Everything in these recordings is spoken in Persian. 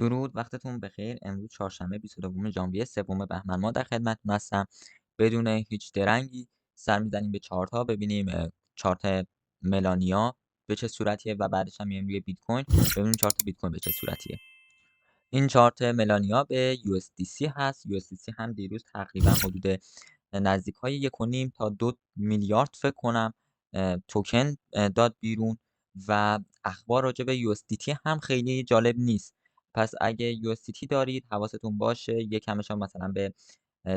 درود، وقتتون بخیر. امروز چهارشنبه 22 ژانویه، سوم بهمن ما در خدمتتون هستم. بدون هیچ درنگی سر می‌زنیم به چارت‌ها، ببینیم چارت ملانیا به چه صورتیه و بعدش هم میایم روی بیت کوین ببینیم چارت بیت کوین به چه صورتیه. این چارت ملانیا به USDC هست. USDC هم دیروز تقریبا حدود نزدیکای 1.5 تا 2 میلیارد فکر کنم توکن داد بیرون و اخبار راجع به USDT هم خیلی جالب نیست. پس اگه USDT دارید حواستون باشه یکمش هم مثلا به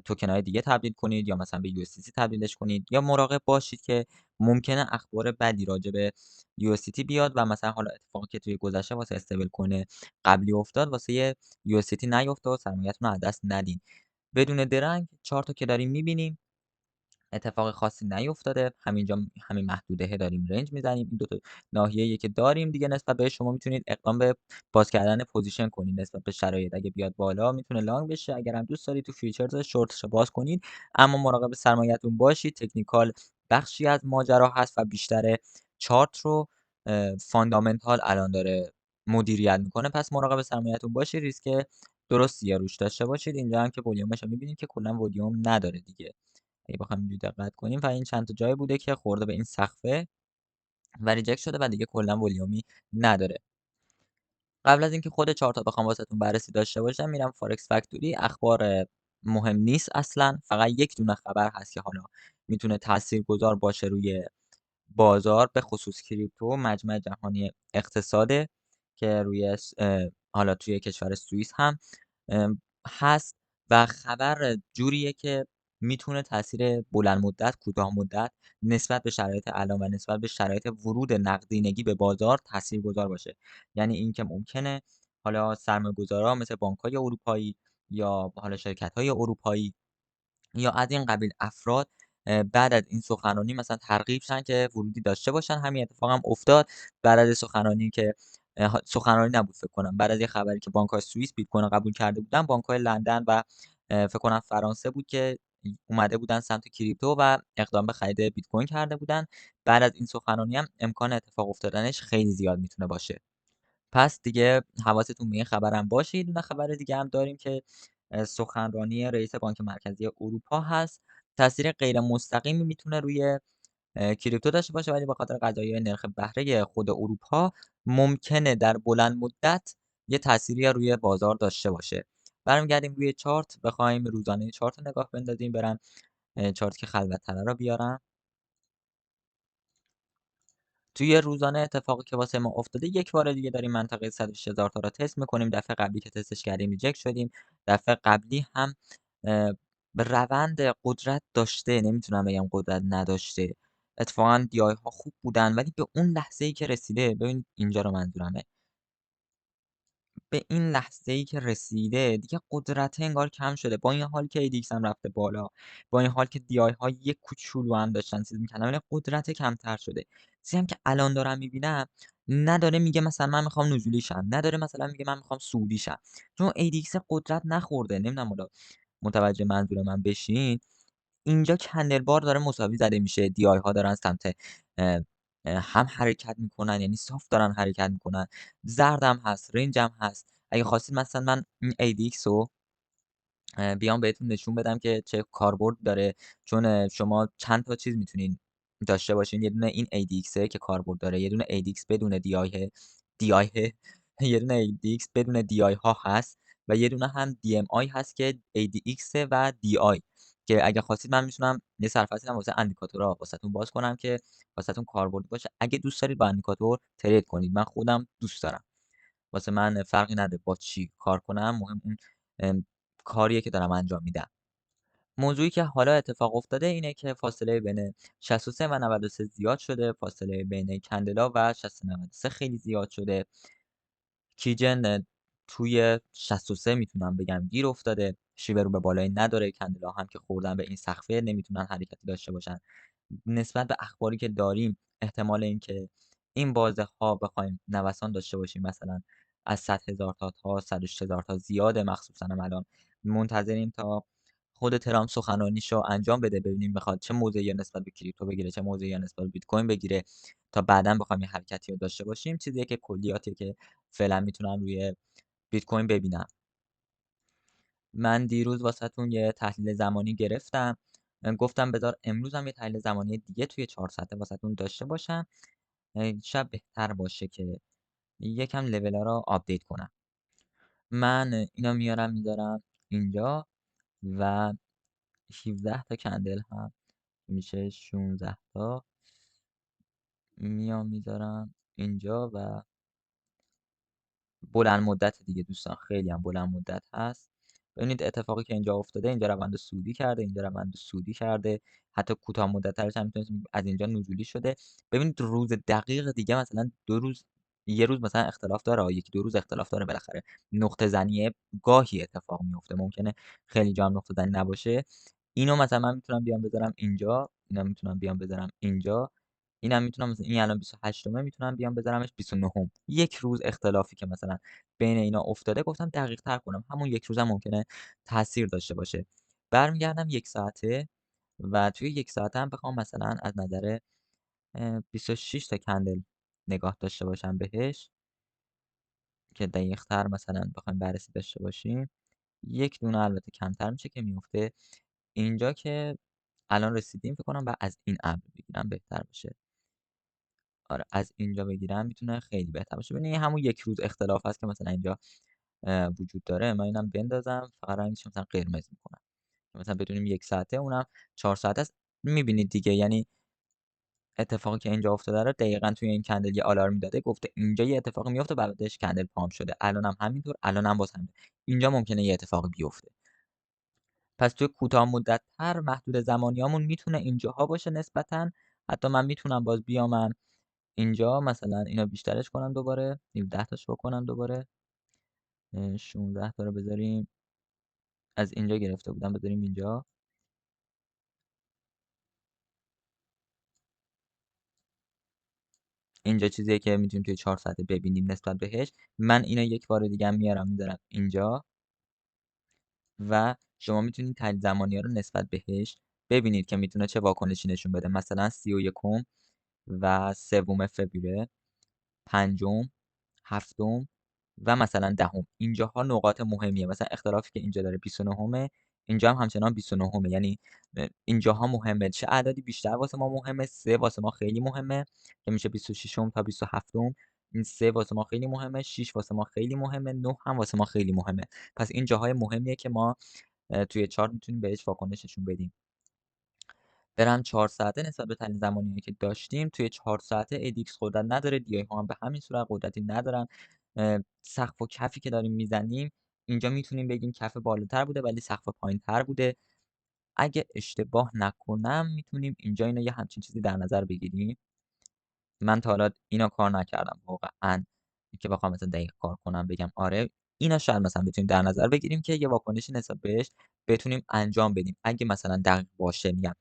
توکن‌های دیگه تبدیل کنید یا مثلا به USDC تبدیلش کنید یا مراقب باشید که ممکنه اخبار بدی راجع به USDT بیاد و مثلا حالا اتفاقی که توی گذشته واسه استیبل کوین قبلی افتاد واسه USDT نیفته و سرمایه‌تون رو از دست ندین. بدون درنگ چارت رو که داریم می‌بینیم اتفاق خاصی نیفتاده. همینجا همین محدوده داریم رنج میزنیم. این دو تا ناحیه‌ای که داریم دیگه نسبت بهش شما میتونید اقدام به باز کردن پوزیشن کنید نسبت به شرایط. اگه بیاد بالا میتونه لانگ بشه، اگر هم دوست دارید تو فیوچرز شورتش رو باز کنید، اما مراقب سرمایه‌تون باشید. تکنیکال بخشی از ماجرا هست و بیشتر چارت رو فاندامنتال الان داره مدیریت میکنه. پس مراقب سرمایه‌تون باشید، ریسک درستی روش داشته باشید. اینجا هم که والیومش رو می‌بینید که کلا والیوم نداره دیگه. اگه بخوایم اینجوری دقت کنیم و این چند تا جایی بوده که خورده به این سقفه و ریجکت شده و دیگه کلا ولیومی نداره. قبل از اینکه خود چارتا بخوام واسهتون بررسی داشته باشم میرم فارکس فکتوری. اخبار مهم نیست اصلا، فقط یک دونه خبر هست که حالا میتونه تاثیرگذار باشه روی بازار، به خصوص کریپتو. مجمع جهانی اقتصاده که روی حالا توی کشور سوئیس هم هست و خبر جوریه که میتونه تاثیر بلند مدت، کوتاه مدت نسبت به شرایط الان و نسبت به شرایط ورود نقدینگی به بازار تاثیرگذار باشه. یعنی اینکه ممکنه حالا سرمایه‌گذارا مثل بانک‌های اروپایی یا حالا شرکت‌های اروپایی یا از این قبیل افراد بعد از این سخنرانی مثلا ترغیب شن که ورودی داشته باشن. همین اتفاق هم افتاد بعد از سخنرانی که سخنرانی نبود فکر کنم، بعد از یه خبری که بانک‌های سوئیس بیت کوین رو قبول کرده بودن، بانک‌های لندن و فکر کنم فرانسه بود که اومده بودن سمت کریپتو و اقدام به خرید بیت کوین کرده بودن. بعد از این سخنرانی هم امکان اتفاق افتادنش خیلی زیاد میتونه باشه. پس دیگه حواستون به این خبرم باشه. یه دونه خبر دیگه هم داریم که سخنرانی رئیس بانک مرکزی اروپا هست. تاثیر غیر مستقیمی میتونه روی کریپتو داشته باشه، ولی به‌خاطر قضایای نرخ بهره خود اروپا ممکنه در بلند مدت یه تأثیری روی بازار داشته باشه. برمیگردیم روی چارت، بخوایم روزانه چارت رو نگاه بندازیم. برم چارتی که خلوت‌تره رو بیارم. توی روزانه اتفاقی که واسه ما افتاده، یک بار دیگه داریم منطقه 120,000 تا رو تست می‌کنیم. دفعه قبلی که تستش کردیم ریجکت شدیم. دفعه قبلی هم به روند قدرت داشته، نمیتونم بگم قدرت نداشته. اتفاقا DI ها خوب بودن، ولی به اون لحظه‌ای که رسیده، ببین اینجا رو منظورمه. به این لحظه‌ای که رسیده دیگه قدرته انگار کم شده، با این حال که ADX هم رفته بالا، با این حال که DI ها یک کوچولو هم داشتن چیز می‌کردن، ولی قدرت کمتر شده. چیزی هم که الان دارم می‌بینم نداره میگه مثلا من میخوام نزولی شم، نداره مثلا میگه من میخوام صعودی شم، چون ADX قدرت نخورده. نمیدونم حالا متوجه منظور من بشین. اینجا کندل بار داره مساوی زده میشه، DI ها دارن سمت اه، هم حرکت میکنن، یعنی صاف دارن حرکت میکنن. زردم هست، رنجم هست. اگه خواستید مثلا من این ADX رو بیام بهتون نشون بدم که چه کاربرد داره، چون شما چند تا چیز میتونین داشته باشین. یه دونه این ADX که کاربرد داره، یه دونه ADX بدون DI یه دونه ADX بدون DI ها هست و یه دونه هم DMI هست که ADX و DI، که اگه خواستید من میتونم یه سرفصلی هم واسه اندیکاتورها واسهتون باز کنم که واسهتون کاربردی باشه اگه دوست دارید با اندیکاتور ترید کنید. من خودم دوست دارم. واسه من فرقی نداره با چی کار کنم، مهم اون کاریه که دارم انجام میدم. موضوعی که حالا اتفاق افتاده اینه که فاصله بین 63 و 93 زیاد شده، فاصله بین کندلا و 60 93 خیلی زیاد شده. کیجن توی 63 میتونم بگم گیر افتاده، شیوه رو به بالایی نداره. کندلا هم که خوردن به این سقفه نمیتونن حرکتی داشته باشن. نسبت به اخباری که داریم احتمال اینکه این بازه‌ها بخوایم نوسان داشته باشیم، مثلا از 100,000 تا 120,000 تا زیاده. مخصوصا هم الان منتظریم تا خود ترامپ سخنرانیشو انجام بده، ببینیم میخواد چه موضعی نسبت به کریپتو بگیره، چه موضعی نسبت به بیت کوین بگیره، تا بعدا بخوایم یه حرکتی رو داشته باشیم. چیزیه که کلیاتیه که فعلا میتونم روی بیت کوین ببینم. من دیروز واسهتون یه تحلیل زمانی گرفتم. گفتم بذار امروز هم یه تحلیل زمانی دیگه توی 4 ساعته واسهتون داشته باشم. شاید بهتر باشه که یکم لول‌ها رو آپدیت کنم. من اینا میارم میذارم اینجا و 17 تا کندل هم میشه 16 تا میام میذارم اینجا و بلند مدت دیگه دوستان، خیلی هم بلند مدت هست. ببینید اتفاقی که اینجا افتاده، اینجا روند سودی کرده، اینجا روند سودی کرده، حتی کوتاه مدت‌ترش هم میتونستیم بگیم از اینجا نزولی شده. ببینید روز دقیق دیگه مثلا 2 روز، یه روز مثلا اختلاف داره، یکی 2 روز اختلاف داره بالاخره. نقطه زنی گاهی اتفاق میفته، ممکنه خیلی جا هم نقطه زنی نباشه. اینو مثلا من میتونم بیام بذارم اینجا، اینا میتونم بیام بذارم اینجا، اینم میتونم مثلا این الان 28مه میتونم بیام بذارمش 29م. یک روز اختلافی که مثلا بین اینا افتاده گفتم دقیق‌تر کنم، همون یک روزم ممکنه تاثیر داشته باشه. برمیگردم 1 ساعته و توی 1 ساعته هم بخوام مثلا از نظر 26 تا کندل نگاه داشته باشم بهش که دقیق‌تر مثلا بخوایم بررسی داشته باشیم. یک دونه البته کمتر میشه که میفته اینجا که الان رسیدیم فکر کنم بعد از این ابر بگیرم بهتر باشه. آره، از اینجا بگیرم میتونه خیلی بهتر باشه. ببین این همون یک روز اختلاف هست که مثلا اینجا وجود داره. من اینم بندازم فقط رنگش مثلا قرمز میکنم، مثلا بدونیم 1 ساعته اونم 4 ساعته است. میبینید دیگه، یعنی اتفاقی که اینجا افتاده رو دقیقاً توی این کندل یه آلارمی داده، گفته اینجا یه اتفاقی میفته بعدش کندل پام شده. الانم همینطور، الانم باز همینطور. اینجا ممکنه یه اتفاقی بیفته. پس توی کوتاه مدت‌تر محدود زمانیامون میتونه اینجاها باشه نسبتاً. حتی من میتونم باز بیام اینجا مثلا اینو بیشترش کنم دوباره، 17 تاش بکنم دوباره، 16 تا رو بذاریم، از اینجا گرفته بودم بذاریم اینجا. اینجا چیزیه که میتونیم توی 4 ساعته ببینیم نسبت بهش. من اینو یک بار دیگه هم میارم میذارم اینجا و شما میتونید تحلیل زمانی‌ها رو نسبت بهش ببینید که میتونه چه واکنشی نشون بده. مثلا 31 و 3 فوریه، 5، 7 و مثلا 10. اینجاها نقاط مهمیه. مثلا اختلافی که اینجا داره 29مه، اینجا هم همچنان 29مه. یعنی اینجاها مهمه. چه عددی بیشتر واسه ما مهمه؟ 3 واسه ما خیلی مهمه که میشه 26م تا 27م. این 3 واسه ما خیلی مهمه، 6 واسه ما خیلی مهمه، 9 هم واسه ما خیلی مهمه. پس این جاهای مهمیه که ما توی چارت میتونیم بهش واکنش نشون بدیم. برم 4 ساعته نسبت به تحلیل زمانی‌هایی که داشتیم، توی 4 ساعته ADX قدرت نداره، DI ها هم به همین صورت قدرتی ندارن. سقف و کفی که داریم میزنیم اینجا میتونیم بگیم کف بالاتر بوده ولی سقف پایین‌تر بوده. اگه اشتباه نکنم میتونیم اینجا اینو یه همچین چیزی در نظر بگیریم. من تا حالا اینا کار نکردم واقعا که بخوام مثلا دقیق کار کنم بگم آره، اینا شاید مثلا بتونیم در نظر بگیریم که یه واکنشی نسبت بهش بتونیم انجام بدیم. اگه مثلا دقیق باشه میگم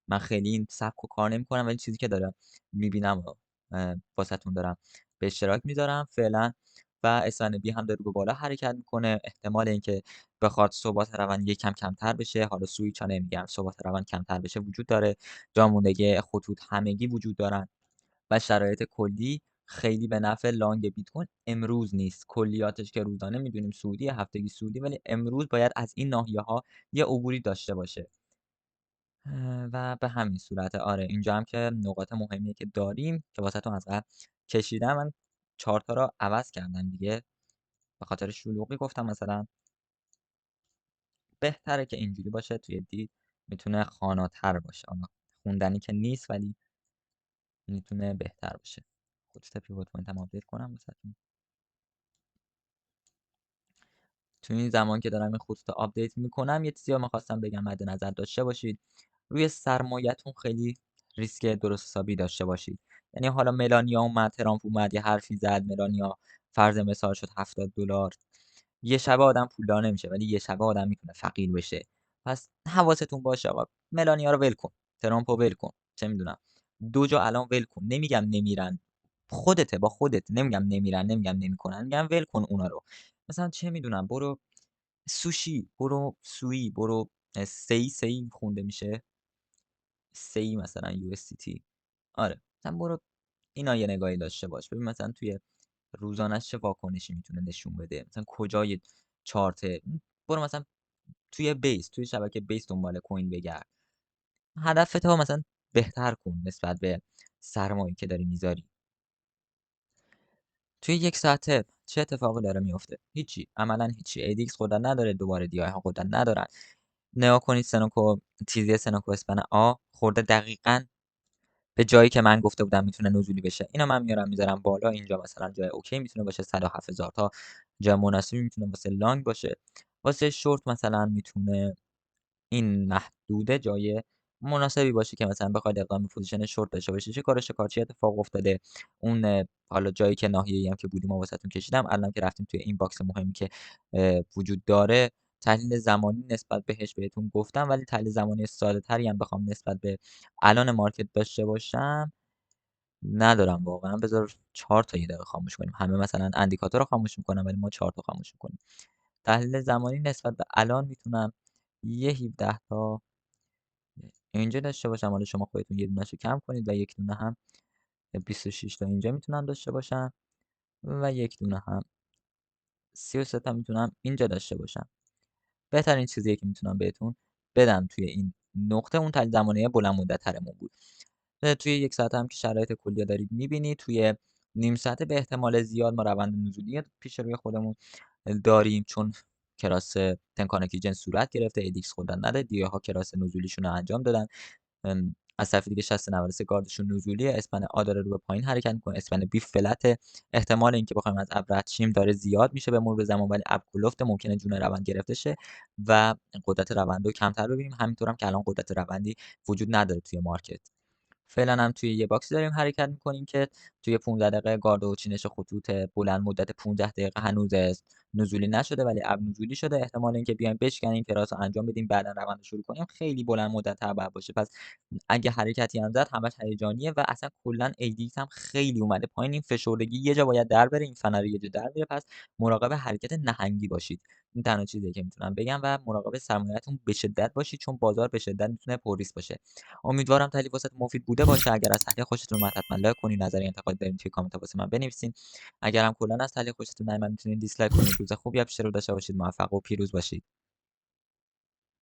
من خیلی این سبک رو کار نمی‌کنم ولی چیزی که دارم می‌بینم و واسهتون دارم به اشتراک میذارم فعلا. و S&P هم داره به بالا حرکت میکنه. احتمال اینکه بخواد ثبات روند یکم کمتر بشه، حالا سویچ ها نمیگم، ثبات روند کمتر بشه وجود داره. جاموندگی خطوط همگی وجود دارن و شرایط کلی خیلی به نفع لانگ بیت کوین امروز نیست. کلیاتش که روزانه میدونیم سعودی، هفتگی سعودی، ولی امروز باید از این ناحیه‌ها یه عبوری داشته باشه. و به همین صورته. آره اینجا هم که نقاط مهمیه که داریم که واسهتون از قبل کشیدم. من چارتا رو عوض کردم دیگه، به خاطر شلوغی گفتم مثلا بهتره که اینجوری باشه. توی دید میتونه خاناتر باشه، حالا خوندنی که نیست ولی میتونه بهتر باشه. خود پیوت پوینت هم آپدیت کنم واسهتون. تو این زمان که دارم این خطوط رو آپدیت میکنم یه چیزی رو میخواستم بگم مد نظر داشته باشید. روی سرمایه‌تون خیلی ریسک درست حسابی داشته باشید. یعنی حالا ملانیا اومد، ترامپ اومد یه حرفی زد، ملانیا فرض مثال شد $70. یه شبه آدم پولدار نمیشه ولی یه شبه آدم میتونه فقیر بشه. پس حواستون باشه آقا، ملانیا رو ول کن، ترامپ رو ول کن، چه میدونم 2 جا الان ول کن. نمیگم نمیرن، خودته با خودت. نمیگم نمیرن، نمیگم نمیکنن، میگم ول کن اونا رو. مثلا چه میدونم برو سوشی، برو سویی، برو سی خونده میشه، سی مثلا USDT. آره مثلا برو اینا یه نگاهی داشته باش. ببین مثلا توی روزانه‌اش چه واکنشی میتونه نشون بده، مثلا کجای چارت. برو مثلا توی بیس، توی شبکه بیس دنبال کوین بگرد. هدفتو مثلا بهتر کن نسبت به سرمایه‌ای که داری میذاری. توی 1 ساعته چه اتفاقی داره میفته؟ هیچی، عملا هیچی. ADX قدرت نداره، دوباره DI ها قدرت ندارن. نگاه کنید سنوکو، تیزی سنوکو اسپن آ خورده دقیقاً به جایی که من گفته بودم میتونه نزولی بشه. اینو من میارم میذارم بالا. اینجا مثلا جای اوکی میتونه باشه، 107,000 تا جای مناسبی میتونه واسه لانگ باشه. واسه شورت مثلا میتونه این محدوده جای مناسبی باشه که مثلا بخواید اقدام پوزیشن شورت داشته باشید. چه کار شکارچی اتفاق افتاده، اون حالا جایی که ناحیه‌ای هم که بودیم و واسهتون کشیدم، الان که رفتیم توی این باکس مهمی که وجود داره، تحلیل زمانی نسبت بهش بهتون گفتم، ولی تحلیل زمانی ساده‌تری هم بخوام نسبت به الان مارکت داشته باشم ندارم واقعا. بذار 4 تا یه دقیقه خاموش کنیم. همه مثلا اندیکاتور رو خاموش میکنن ولی ما 4 تا خاموش میکنیم. تحلیل زمانی نسبت به الان میتونم یه 17 تا اینجا داشته باشم. حالا شما خودتون یه دونه‌شو کم کنید و یک دونه هم 26 تا اینجا میتونم داشته باشم و یک دونه هم 33 تا میتونم اینجا داشته باشم. بهترین چیزیه که میتونم بهتون بدم توی این نقطه اون تحلیل زمانی بلند مدت‌ترمون بود. توی 1 ساعت هم که شرایط کلی رو دارید می‌بینید. توی نیم ساعته به احتمال زیاد ما روند نزولی پیش روی خودمون داریم، چون کراس تنکانکی جن صورت گرفته، ADX قدرت نداره، دی‌آی ها کراس نزولیشون رو انجام دادن. از طرف دیگه 60-93 گاردشون نزولیه. اسپن آ داره رو به پایین حرکت می‌کنه، اسپن بی فلته. احتمال اینکه بخوایم از ابر رد شیم داره زیاد میشه به مرور زمان، ولی ابر کلفته، ممکنه جون روند گرفته شه و قدرت روند رو کمتر ببینیم. همینطور هم که الان قدرت روندی وجود نداره توی مارکت. فعلا هم توی یه باکسی داریم حرکت میکنیم که توی 15 دقیقه گارد و چینش خطوط بلند مدت 15 دقیقه هنوز نزولی نشده ولی ابر نزولی شده. احتمال اینکه بیایم بشکنیم کراس رو انجام بدیم بعدا روند رو شروع کنیم خیلی بلند مدت تر باشه. پس اگه حرکتی هم زد همش هیجانیه و اصلا کلا ADX هم خیلی اومده پایین. این فشردگی یه جا باید در بره، این فنر یه جا در میره. پس مراقب حرکت نهنگی باشید. این تنها چیزیه که میتونم بگم و مراقب سرمایه‌تون به شدت باشید، چون بازار به شدت میتونه پرریسک باشه. امیدوارم تحلیل واسهتون مفید بوده باشه. اگر از تحلیل خوشتون اومد حتما لایک کنین، نظری انتقاد دارین توی کامنت واسه من بنویسین. اگر هم کلا از تحلیل خوشتون نیومد میتونین دیسلایک کنین. روز خوبی پیش رو داشته باشید. موفق و پیروز باشید.